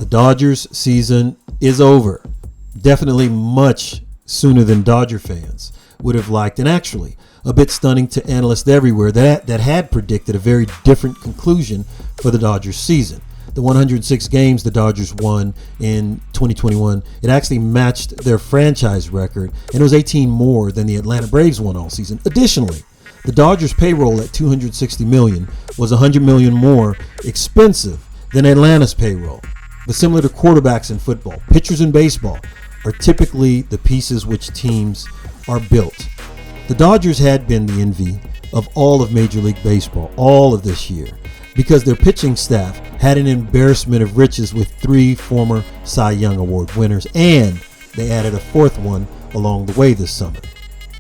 Dodgers season is over. Definitely much sooner than Dodger fans would have liked, and actually a bit stunning to analysts everywhere that had predicted a very different conclusion for the Dodgers season. The 106 games the Dodgers won in 2021, it actually matched their franchise record, and it was 18 more than the Atlanta Braves won all season. Additionally, the Dodgers payroll at $260 million was $100 million more expensive than Atlanta's payroll. But similar to quarterbacks in football, pitchers in baseball are typically the pieces which teams are built. The Dodgers had been the envy of all of Major League Baseball all of this year because their pitching staff had an embarrassment of riches with 3 former Cy Young Award winners, and they added a 4th one along the way this summer.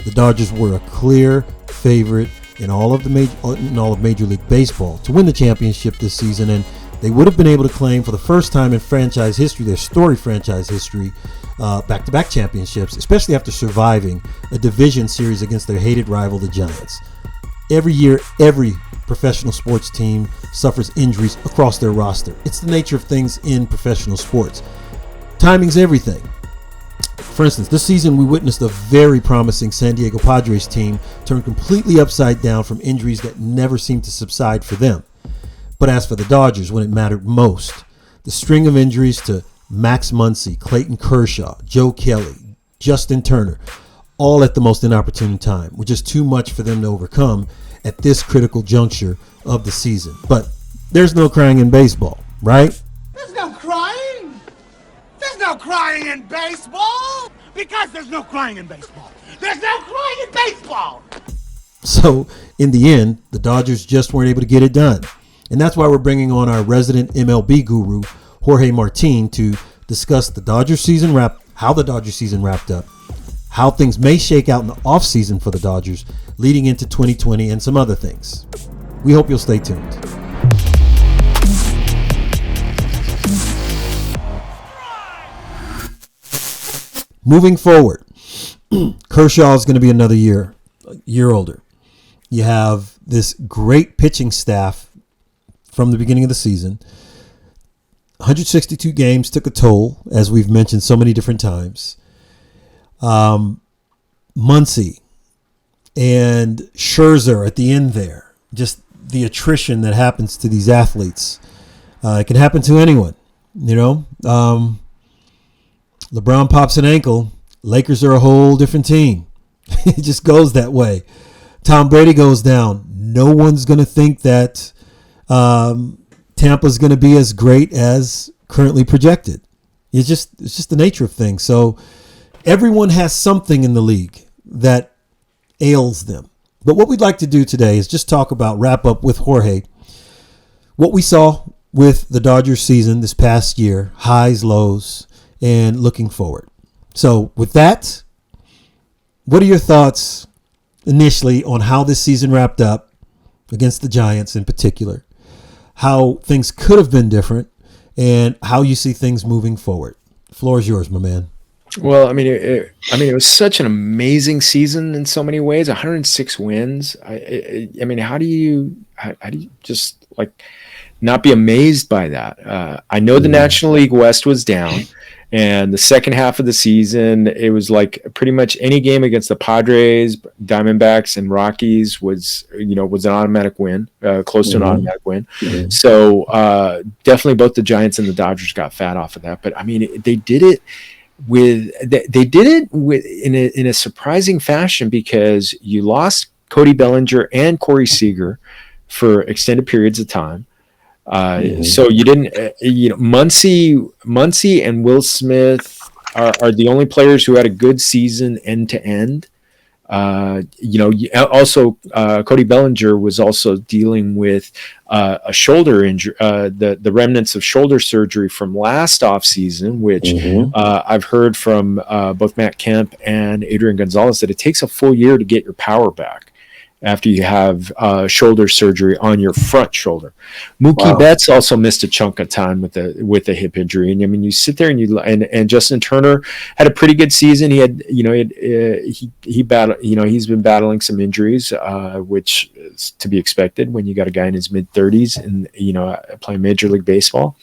The Dodgers were a clear favorite in all of Major League Baseball to win the championship this season, and they would have been able to claim for the first time in franchise history, their storied franchise history, back-to-back championships, especially after surviving a division series against their hated rival, the Giants. Every year, every professional sports team suffers injuries across their roster. It's the nature of things in professional sports. Timing's everything. For instance, this season we witnessed a very promising San Diego Padres team turn completely upside down from injuries that never seemed to subside for them. But as for the Dodgers, when it mattered most, the string of injuries to Max Muncy, Clayton Kershaw, Joe Kelly, Justin Turner, all at the most inopportune time, were just too much for them to overcome at this critical juncture of the season. But there's no crying in baseball, right? There's no crying. There's no crying in baseball. Because there's no crying in baseball. There's no crying in baseball. So in the end, the Dodgers just weren't able to get it done. And that's why we're bringing on our resident MLB guru, Jorge Martín, to discuss the Dodgers season how the Dodgers season wrapped up, how things may shake out in the offseason for the Dodgers leading into 2020, and some other things. We hope you'll stay tuned. Moving forward, Kershaw is going to be another year older. You have this great pitching staff from the beginning of the season. 162 games took a toll, as we've mentioned so many different times. Muncy and Scherzer at the end there. Just the attrition that happens to these athletes. It can happen to anyone, you know. LeBron pops an ankle. Lakers are a whole different team. It just goes that way. Tom Brady goes down. No one's going to think that Tampa's going to be as great as currently projected. It's just the nature of things. So everyone has something in the league that ails them. But what we'd like to do today is just wrap up with Jorge what we saw with the Dodgers season this past year, highs, lows, and looking forward. So with that, what are your thoughts initially on how this season wrapped up against the Giants in particular? How things could have been different, and how you see things moving forward. The floor is yours, my man. Well, it was such an amazing season in so many ways. 106 wins. How do you just not be amazed by that? I know the National League West was down, and the second half of the season, it was like pretty much any game against the Padres, Diamondbacks, and Rockies was an automatic win, close to an automatic win. Mm-hmm. So definitely both the Giants and the Dodgers got fat off of that. But they did it in a surprising fashion, because you lost Cody Bellinger and Corey Seager for extended periods of time. So you didn't, Muncy and Will Smith are the only players who had a good season end to end. Also Cody Bellinger was also dealing with a shoulder injury, the remnants of shoulder surgery from last off season, which I've heard from both Matt Kemp and Adrian Gonzalez that it takes a full year to get your power back after you have shoulder surgery on your front shoulder. Mookie Betts also missed a chunk of time with the hip injury, and you sit there and Justin Turner had a pretty good season. He had he's been battling some injuries, which is to be expected when you got a guy in his mid-30s and playing Major League Baseball.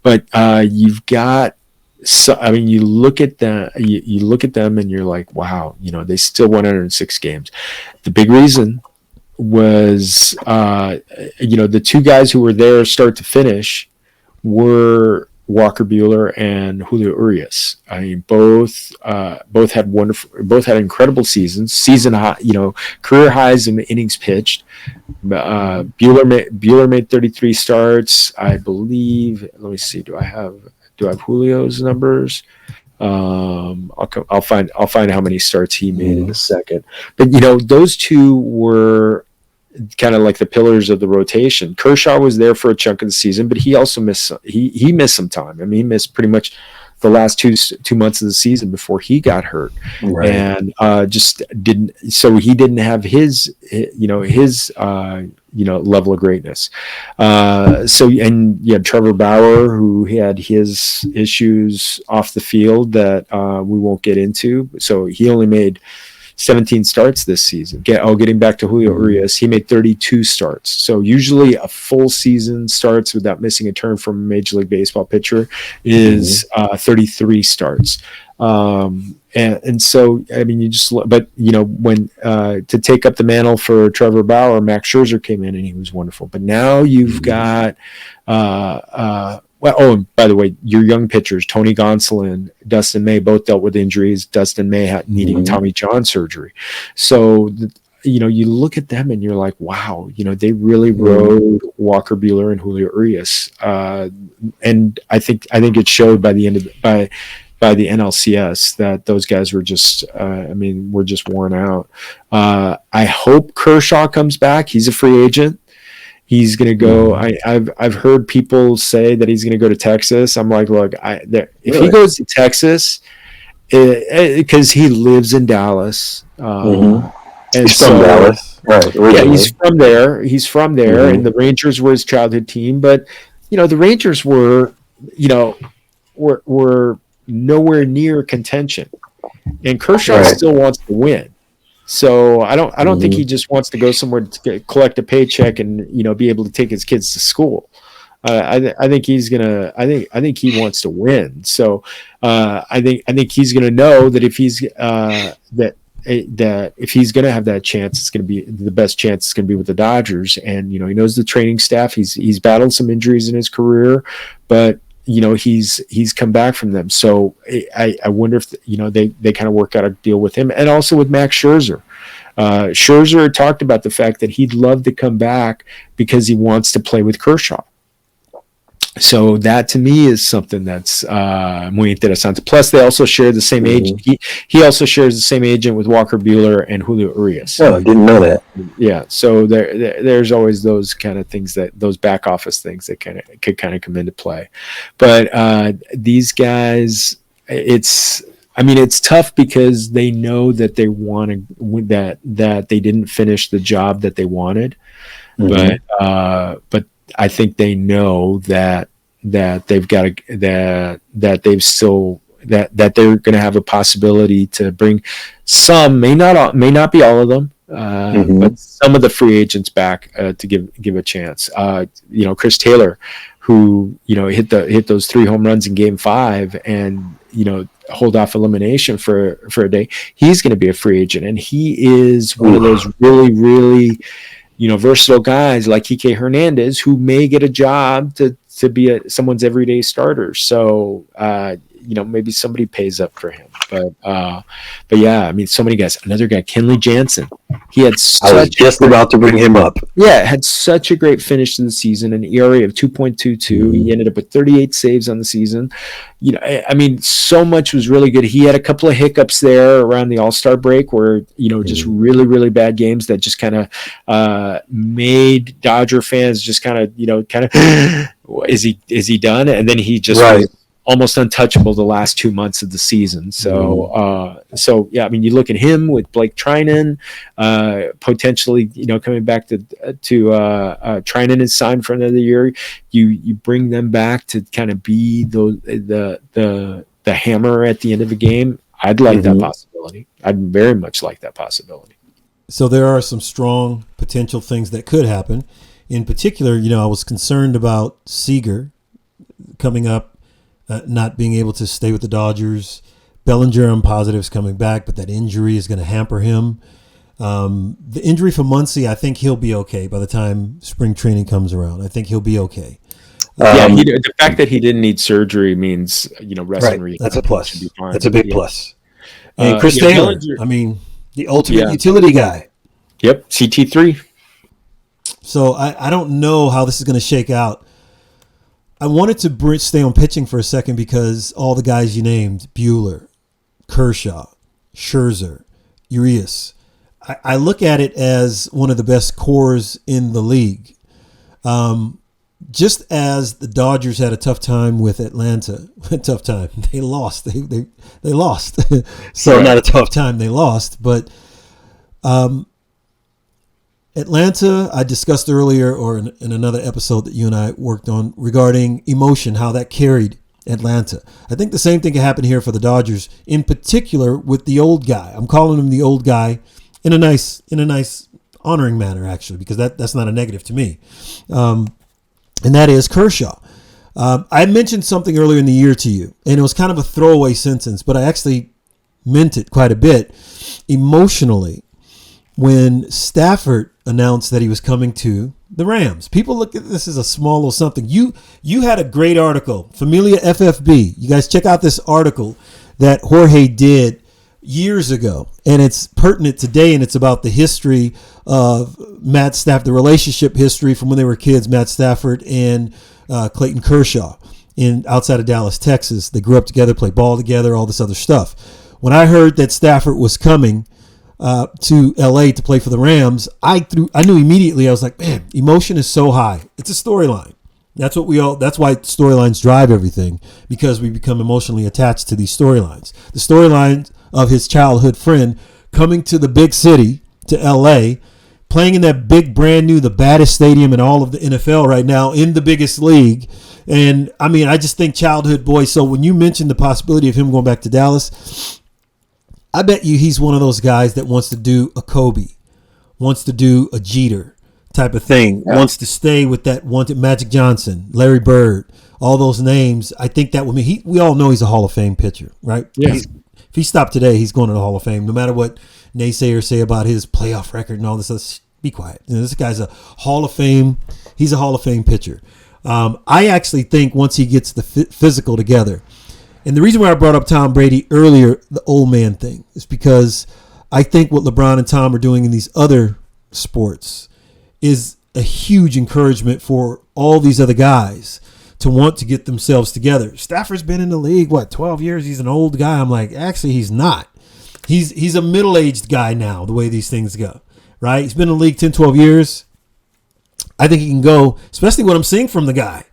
But you've got. So I mean, you look at you look at them, and you're like, wow, they still won 106 games. The big reason was, the two guys who were there start to finish were Walker Buehler and Julio Urias. I mean, both had incredible seasons, career highs in innings pitched. Buehler made 33 starts, I believe. Let me see. Do I have Julio's numbers? I'll find how many starts he made in a second. But those two were kind of like the pillars of the rotation. Kershaw was there for a chunk of the season, but he also missed some time. I mean, he missed pretty much the last two months of the season before he got hurt, right. And just didn't. So he didn't have his level of greatness. So and you had Trevor Bauer, who had his issues off the field that we won't get into. So he only made 17 starts this season. Getting back to Julio Urias, he made 32 starts. So usually a full season starts without missing a turn from a Major League Baseball pitcher is 33 starts. And so, I mean, when to take up the mantle for Trevor Bauer, Max Scherzer came in and he was wonderful. But now you've got, and by the way, your young pitchers, Tony Gonsolin, Dustin May, both dealt with injuries. Dustin May needing Tommy John surgery. So, you look at them and you're like, wow, they really rode Walker Buehler and Julio Urias. And I think it showed by the end of by the NLCS that those guys were just, were just worn out. I hope Kershaw comes back. He's a free agent. He's going to go. I've heard people say that he's going to go to Texas. I'm like, look, if he goes to Texas, because he lives in Dallas, and he's from Dallas, right? Yeah, he's from there. And the Rangers were his childhood team. But the Rangers were nowhere near contention, and Kershaw still wants to win. So I don't think he just wants to go somewhere to collect a paycheck and be able to take his kids to school. I think he's gonna. I think he wants to win. So I think he's gonna know that if he's that if he's gonna have that chance, it's gonna be the best chance. It's gonna be with the Dodgers, and he knows the training staff. He's battled some injuries in his career, but he's come back from them. So I wonder if they kind of work out a deal with him, and also with Max Scherzer. Scherzer talked about the fact that he'd love to come back because he wants to play with Kershaw. So that to me is something that's muy interesante. Plus, they also share the same agent. He also shares the same agent with Walker Buehler and Julio Urias. Oh, I didn't know that. Yeah, so there's always those kind of things, those back office things that could come into play. But these guys, it's tough because they know that they want to that they didn't finish the job that they wanted, but I think they know that they've got that they've still that they're going to have a possibility to bring some, may not be all of them, but some of the free agents back to give a chance. Chris Taylor, who hit those 3 home runs in Game 5 and hold off elimination for a day. He's going to be a free agent, and he is one of those really, really versatile guys like Kike Hernandez who may get a job to be someone's everyday starter. So maybe somebody pays up for him. But yeah, so many guys. Another guy, Kenley Jansen. I was just about to bring him up. Yeah, had such a great finish to the season, an ERA of 2.22. He ended up with 38 saves on the season. So much was really good. He had a couple of hiccups there around the All-Star break where, just really, really bad games that just kind of made Dodger fans just kind of, is he done? And then he just was almost untouchable the last 2 months of the season. So, yeah, you look at him with Blake Trinan, potentially, coming back to Trinan is signed for another year. You bring them back to kind of be the hammer at the end of the game. I'd like that possibility. I'd very much like that possibility. So there are some strong potential things that could happen. In particular, I was concerned about Seager, coming up, not being able to stay with the Dodgers. Bellinger, I'm positive, is coming back, but that injury is going to hamper him. The injury for Muncy, I think he'll be okay by the time spring training comes around. I think he'll be okay. The fact that he didn't need surgery means, rest and rehab. That's a plus. Should be fine. That's a big plus. And Chris Taylor, the ultimate utility guy. Yep, CT3. So I don't know how this is going to shake out. I wanted to stay on pitching for a second because all the guys you named, Buehler, Kershaw, Scherzer, Urias, I look at it as one of the best cores in the league. Just as the Dodgers had a tough time with Atlanta, they lost. They lost. So not a tough time. They lost, but Atlanta, I discussed earlier, or in another episode that you and I worked on regarding emotion, how that carried Atlanta. I think the same thing can happen here for the Dodgers, in particular with the old guy. I'm calling him the old guy in a nice honoring manner, actually, because that's not a negative to me. And that is Kershaw. I mentioned something earlier in the year to you, and it was kind of a throwaway sentence, but I actually meant it quite a bit emotionally when Stafford announced that he was coming to the Rams. People look at this as a small little something. You had a great article, Familia FFB. You guys check out this article that Jorge did years ago, and it's pertinent today, and it's about the history of Matt Stafford, the relationship history from when they were kids, Matt Stafford and Clayton Kershaw outside of Dallas, Texas. They grew up together, played ball together, all this other stuff. When I heard that Stafford was coming to LA to play for the Rams, I knew immediately. I was like, man, emotion is so high. It's a storyline. That's why storylines drive everything, because we become emotionally attached to these storylines. The storyline of his childhood friend coming to the big city, to LA, playing in that big, brand new, the baddest stadium in all of the NFL right now, in the biggest league. And I just think childhood boy. So when you mentioned the possibility of him going back to Dallas, I bet you he's one of those guys that wants to do a Kobe, wants to do a Jeter type of thing, wants to stay with that wanted Magic Johnson, Larry Bird, all those names. I think that would mean we all know he's a Hall of Fame pitcher, right? Yeah. If he stopped today, he's going to the Hall of Fame, no matter what naysayers say about his playoff record and all this stuff. Be quiet. This guy's a Hall of Fame. He's a Hall of Fame pitcher. I actually think once he gets the physical together, and the reason why I brought up Tom Brady earlier, the old man thing, is because I think what LeBron and Tom are doing in these other sports is a huge encouragement for all these other guys to want to get themselves together. Stafford's been in the league, 12 years? He's an old guy. I'm like, actually, he's not. He's a middle-aged guy now, the way these things go, right? He's been in the league 10, 12 years. I think he can go, especially what I'm seeing from the guy.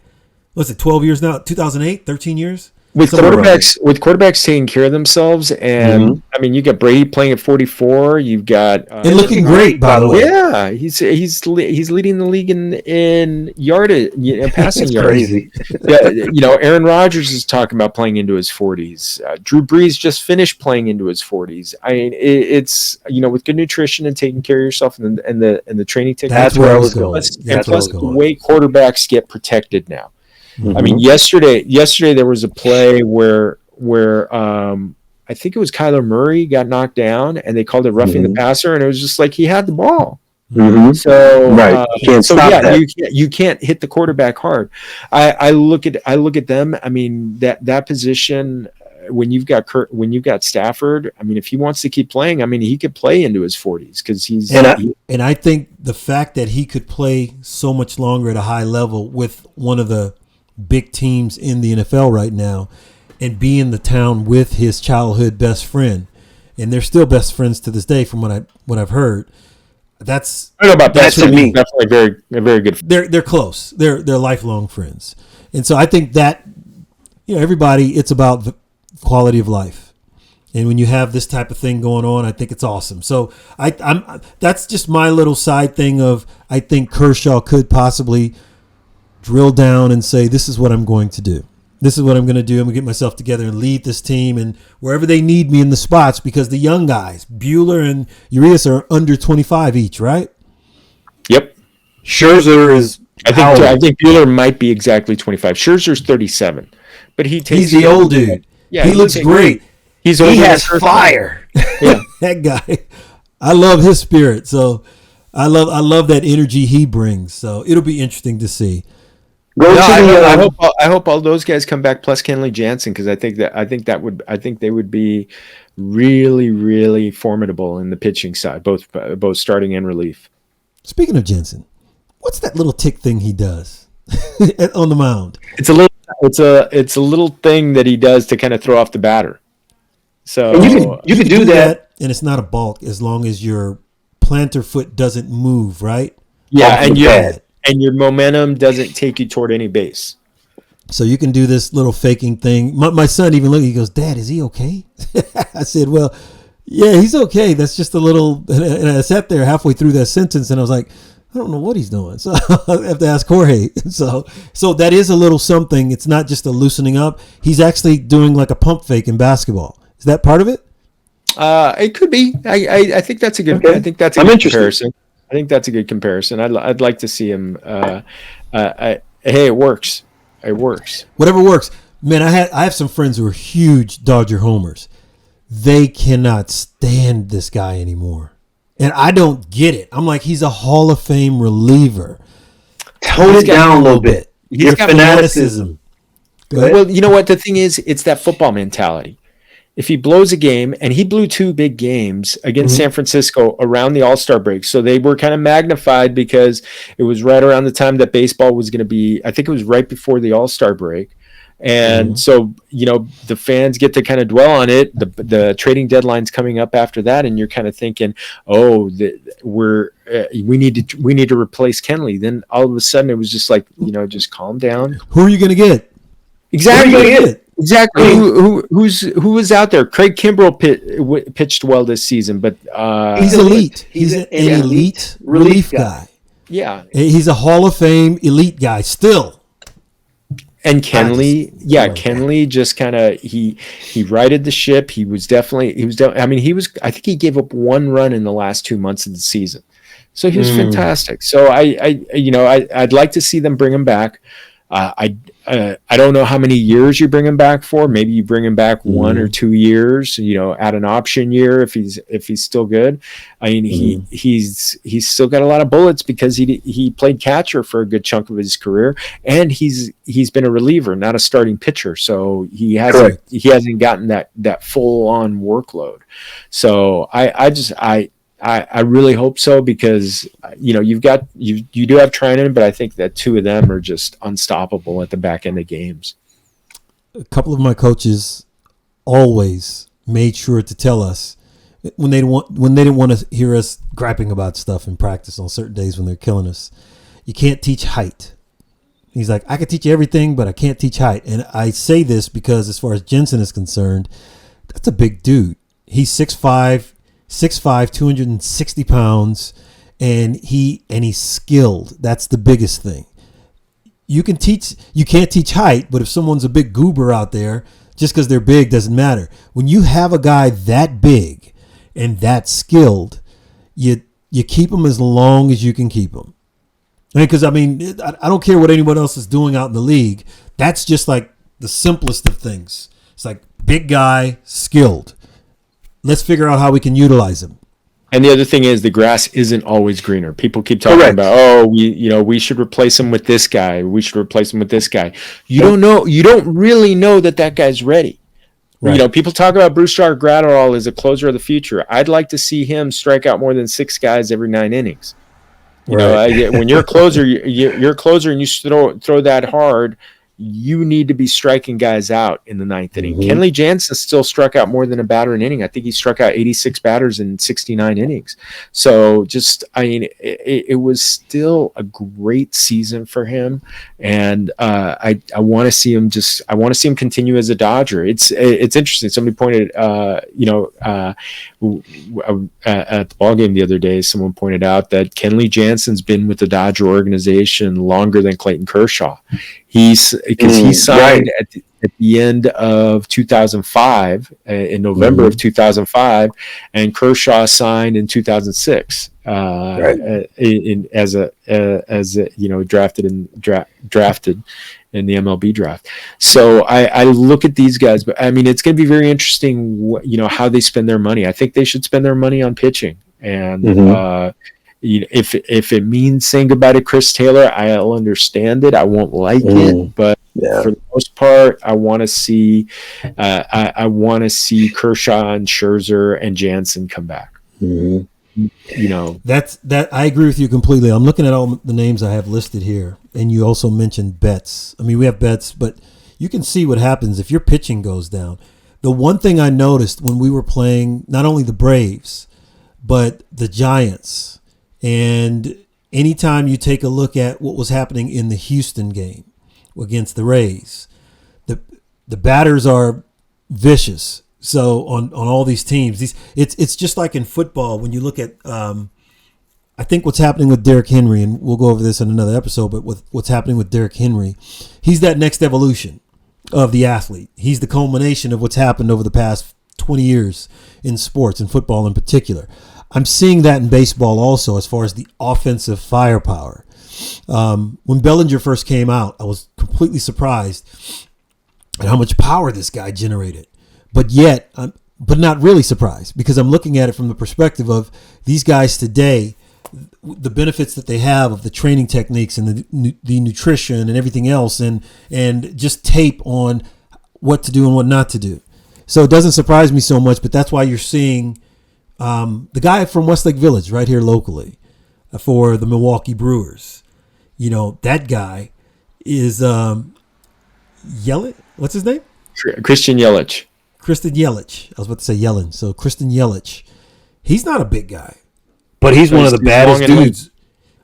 What's it, 12 years now? 2008, 13 years? With quarterbacks taking care of themselves, and you got Brady playing at 44. You've got and looking great, by the way. Yeah, he's leading the league in yardage, passing yards. Crazy. Aaron Rodgers is talking about playing into his 40s. Drew Brees just finished playing into his 40s. I mean, it's with good nutrition and taking care of yourself and the training technique. That's where I was going. Plus the way quarterbacks get protected now. Mm-hmm. I mean, yesterday there was a play where I think it was Kyler Murray got knocked down, and they called it roughing the passer, and it was just like he had the ball. Mm-hmm. So you can't stop that. You can't hit the quarterback hard. I look at them. I mean, that position when you've got Stafford. I mean, if he wants to keep playing, I mean, he could play into his 40s because and I think the fact that he could play so much longer at a high level with one of the big teams in the NFL right now, and be in the town with his childhood best friend, and they're still best friends to this day, from what I've heard. I don't know about that. To me, definitely very good. They're close. They're lifelong friends, and so I think that everybody, it's about the quality of life, and when you have this type of thing going on, I think it's awesome. So that's just my little side thing of I think Kershaw could possibly drill down and say, this is what I'm going to do. This is what I'm going to do. I'm going to get myself together and lead this team, and wherever they need me in the spots, because the young guys, Buehler and Urias, are under 25 each, right? Yep. Scherzer is I think Buehler might be exactly 25. Scherzer's 37, but he's the old dude. Yeah, he looks great. He has fire. Yeah, that guy. I love his spirit. So I love that energy he brings. So it'll be interesting to see. I hope all those guys come back plus Kenley Jansen, because I think they would be really, really formidable in the pitching side, both starting and relief. Speaking of Jansen, what's that little tick thing he does on the mound? It's a little thing that he does to kind of throw off the batter. So you can do that, and it's not a balk as long as your plantar foot doesn't move, right? Yeah, and your momentum doesn't take you toward any base. So you can do this little faking thing. My son even looked, he goes, "Dad, is he okay?" I said, "Well, yeah, he's okay. That's just a little," and I sat there halfway through that sentence and I was like, I don't know what he's doing. So I have to ask Jorge. So that is a little something. It's not just a loosening up. He's actually doing like a pump fake in basketball. Is that part of it? It could be. I think that's a good. Okay. I think that's a good comparison. I think that's a good comparison. I'd like to see him. Hey, it works. It works. Whatever works. Man, I have some friends who are huge Dodger homers. They cannot stand this guy anymore. And I don't get it. I'm like, he's a Hall of Fame reliever. Tone it down a little bit. He's got fanaticism. Well, you know what? The thing is, it's that football mentality. If he blows a game, and he blew 2 big games against San Francisco around the All-Star break, so they were kind of magnified because it was right around the time that baseball was going to be, I think it was right before the All-Star break. And so, the fans get to kind of dwell on it. The trading deadline's coming up after that, and you're kind of thinking, we need to replace Kenley. Then all of a sudden, it was just like, just calm down. Who are you going to get? Exactly. Exactly. Who was out there? Craig Kimbrell pitched well this season, but he's elite. He's an elite relief guy. Yeah, he's a Hall of Fame elite guy still. And Kenley just kind of he righted the ship. I think he gave up 1 run in the last 2 months of the season, so he was fantastic. So I'd like to see them bring him back. I don't know how many years you bring him back for. Maybe you bring him back 1 or 2 years, at an option year if he's still good. I mean, he's still got a lot of bullets because he played catcher for a good chunk of his career, and he's been a reliever, not a starting pitcher. So he hasn't gotten that full on workload. So I really hope so, because you do have Trinan, but I think that 2 of them are just unstoppable at the back end of games. A couple of my coaches always made sure to tell us when they didn't want to hear us griping about stuff in practice on certain days when they're killing us. You can't teach height. He's like, I can teach you everything, but I can't teach height. And I say this because as far as Jensen is concerned, that's a big dude. He's 6'5", 260 pounds, and he's skilled. That's the biggest thing. You can't teach height, but if someone's a big goober out there, just because they're big doesn't matter. When you have a guy that big and that skilled, you keep him as long as you can keep him. Because I don't care what anyone else is doing out in the league. That's just like the simplest of things. It's like big guy, skilled. Let's figure out how we can utilize him. And the other thing is, the grass isn't always greener. People keep talking about, we should replace him with this guy. We should replace him with this guy. You don't know. You don't really know that guy's ready. Right. People talk about Bruce Gratterall as a closer of the future. I'd like to see him strike out more than 6 guys every 9 innings. When you're a closer, you're a closer, and you throw that hard. You need to be striking guys out in the 9th inning. Kenley Jansen still struck out more than a batter an inning. I think he struck out 86 batters in 69 innings. So it was still a great season for him. And I want to see him continue as a Dodger. It's interesting. Somebody pointed, at the ball game the other day, someone pointed out that Kenley Jansen's been with the Dodger organization longer than Clayton Kershaw. He signed at the end of 2005, in November of 2005, and Kershaw signed in 2006. As a drafted in the MLB draft. So I look at these guys, but I mean, it's going to be very interesting, how they spend their money. I think they should spend their money on pitching. And if it means saying goodbye to Chris Taylor, I'll understand it. I won't like it, but for the most part, I want to see Kershaw and Scherzer and Jansen come back. That's I agree with you completely. I'm looking at all the names I have listed here, and you also mentioned Betts. I mean, we have Betts, but you can see what happens if your pitching goes down. The one thing I noticed when we were playing not only the Braves, but the Giants, and anytime you take a look at what was happening in the Houston game against the Rays, the batters are vicious. So on all these teams, it's just like in football when you look at I think what's happening with Derrick Henry, and we'll go over this in another episode, but with what's happening with Derrick Henry, he's that next evolution of the athlete. He's the culmination of what's happened over the past 20 years in sports and football in particular. I'm seeing that in baseball also as far as the offensive firepower. When Bellinger first came out, I was completely surprised at how much power this guy generated. But not really surprised, because I'm looking at it from the perspective of these guys today, the benefits that they have of the training techniques and the nutrition and everything else, and just tape on what to do and what not to do. So it doesn't surprise me so much, but that's why you're seeing the guy from Westlake Village right here locally for the Milwaukee Brewers. That guy is Yelich. What's his name? Christian Yelich. Kristen Yelich. I was about to say Yellen. So Kristen Yelich. He's not a big guy, but he's one of the baddest dudes.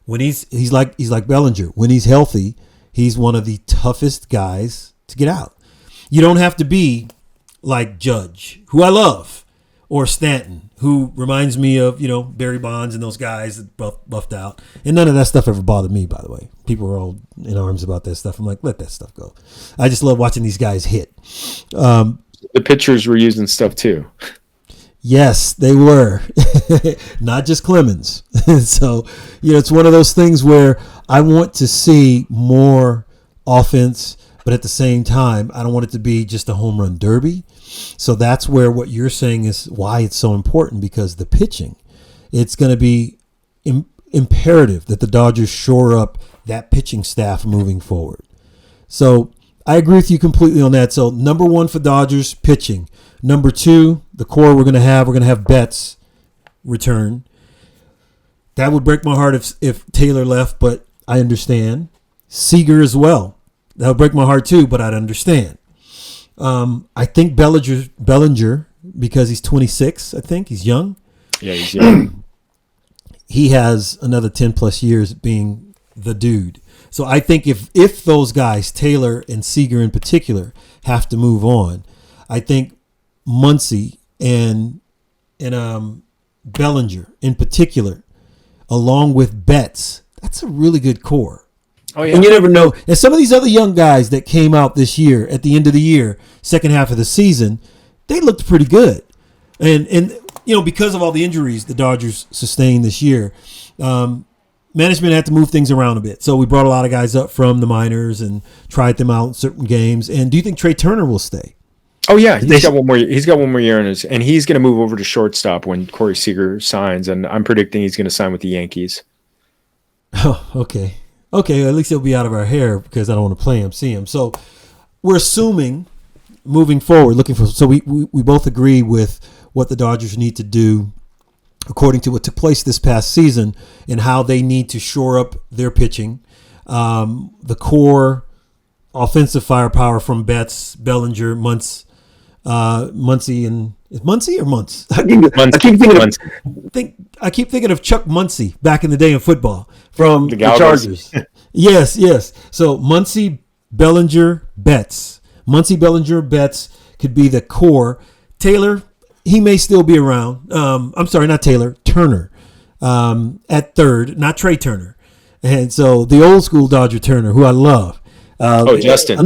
When he's like Bellinger. When he's healthy, he's one of the toughest guys to get out. You don't have to be like Judge, who I love, or Stanton, who reminds me of Barry Bonds and those guys that buffed out. And none of that stuff ever bothered me, by the way. People are all in arms about that stuff. I'm like, let that stuff go. I just love watching these guys hit. The pitchers were using stuff too. Yes, they were. Not just Clemens. So, it's one of those things where I want to see more offense, but at the same time, I don't want it to be just a home run derby. So that's where what you're saying is why it's so important, because the pitching, it's going to be imperative that the Dodgers shore up that pitching staff moving forward. So I agree with you completely on that. So number one for Dodgers, pitching. Number two, the core we're going to have Betts return. That would break my heart if Taylor left, but I understand. Seager as well. That would break my heart too, but I'd understand. I think Bellinger, because he's 26, I think he's young. Yeah, he's young. He has another 10 plus years being the dude. So I think if those guys, Taylor and Seager in particular, have to move on, I think Muncy and Bellinger in particular, along with Betts, that's a really good core. Oh yeah. And you never know. And some of these other young guys that came out this year, at the end of the year, second half of the season, they looked pretty good. And because of all the injuries the Dodgers sustained this year, management had to move things around a bit. So we brought a lot of guys up from the minors and tried them out in certain games. And do you think Trey Turner will stay? Oh yeah, he's got one more year in his, and he's going to move over to shortstop when Corey Seager signs, and I'm predicting he's going to sign with the Yankees. Oh, okay. Okay, at least he'll be out of our hair because I don't want to play him, see him. So we're assuming moving forward, so we both agree with what the Dodgers need to do according to what took place this past season and how they need to shore up their pitching. The core offensive firepower from Betts, Bellinger, Muncy, and is Muncy or Muntz? I keep thinking of Chuck Muncy back in the day in football from the Chargers. Yes. So Muncy, Bellinger, Betts. Muncy, Bellinger, Betts could be the core. Taylor, he may still be around. I'm sorry, not Taylor, Turner at third, not Trey Turner. And so the old school Dodger Turner, who I love. Justin.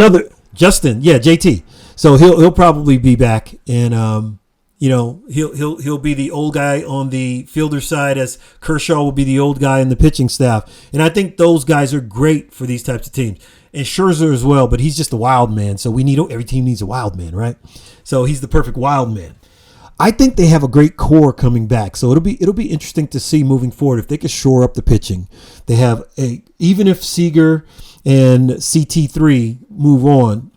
Justin, yeah, JT. So he'll probably be back, and he'll be the old guy on the fielder side, as Kershaw will be the old guy in the pitching staff. And I think those guys are great for these types of teams, and Scherzer as well. But he's just a wild man, so every team needs a wild man, right? So he's the perfect wild man. I think they have a great core coming back, so it'll be interesting to see moving forward if they can shore up the pitching. They have even if Seager and CT3 move on,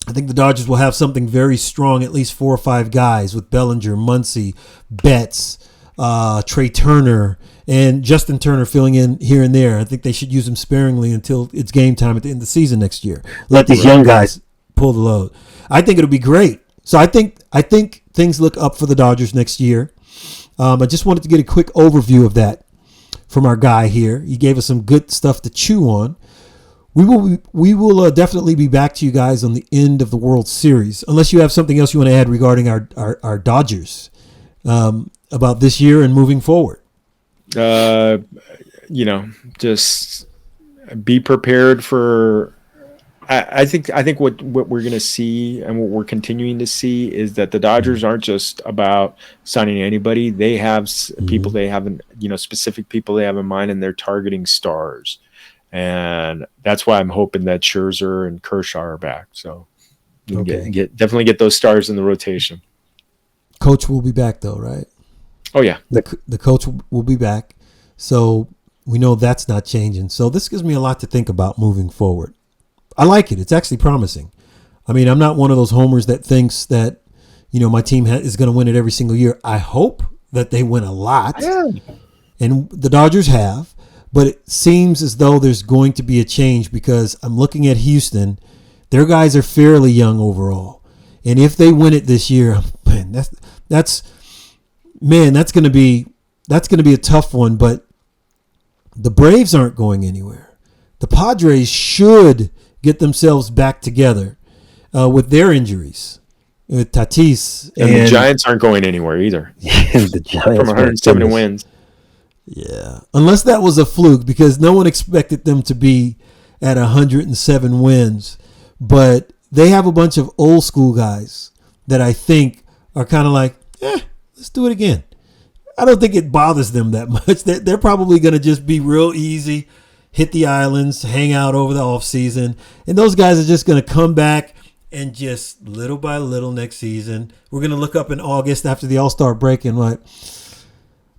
I think the Dodgers will have something very strong, at least 4 or 5 guys with Bellinger, Muncy, Betts, Trey Turner, and Justin Turner filling in here and there. I think they should use them sparingly until it's game time at the end of the season next year. Let these young guys pull the load. I think it'll be great. So I think things look up for the Dodgers next year. I just wanted to get a quick overview of that from our guy here. He gave us some good stuff to chew on. We will definitely be back to you guys on the end of the World Series, unless you have something else you want to add regarding our Dodgers about this year and moving forward. Just be prepared for. I think what we're going to see and what we're continuing to see is that the Dodgers aren't just about signing anybody. They have people they have, specific people they have in mind, and they're targeting stars. And that's why I'm hoping that Scherzer and Kershaw are back. So you can definitely get those stars in the rotation. Coach will be back though, right? Oh yeah, the coach will be back. So we know that's not changing. So this gives me a lot to think about moving forward. I like it. It's actually promising. I mean, I'm not one of those homers that thinks that, my team is going to win it every single year. I hope that they win a lot. Yeah. And the Dodgers have, but it seems as though there's going to be a change because I'm looking at Houston. Their guys are fairly young overall. And if they win it this year, man, that's going to be a tough one, but the Braves aren't going anywhere. The Padres should get themselves back together with their injuries, with Tatis. And the Giants aren't going anywhere either. The Giants from 170 wins. Yeah, unless that was a fluke, because no one expected them to be at 107 wins. But they have a bunch of old school guys that I think are kind of like, let's do it again. I don't think it bothers them that much. They're probably going to just be real easy, hit the islands, hang out over the offseason. And those guys are just going to come back and just little by little next season. We're going to look up in August after the All-Star break and like,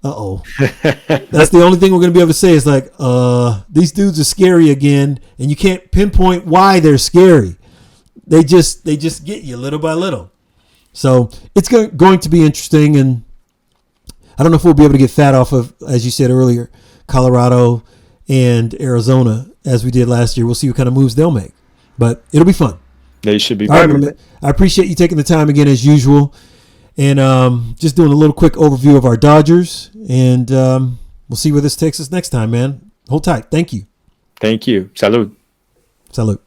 uh-oh. That's the only thing we're going to be able to say is like, these dudes are scary again. And you can't pinpoint why they're scary. They just get you little by little. So it's going to be interesting. And I don't know if we'll be able to get fat off of, as you said earlier, Colorado and Arizona as we did last year. We'll see what kind of moves they'll make. But it'll be fun. They should be fun. Right, I appreciate you taking the time again as usual. And just doing a little quick overview of our Dodgers. And we'll see where this takes us next time, man. Hold tight. Thank you. Thank you. Salud. Salud.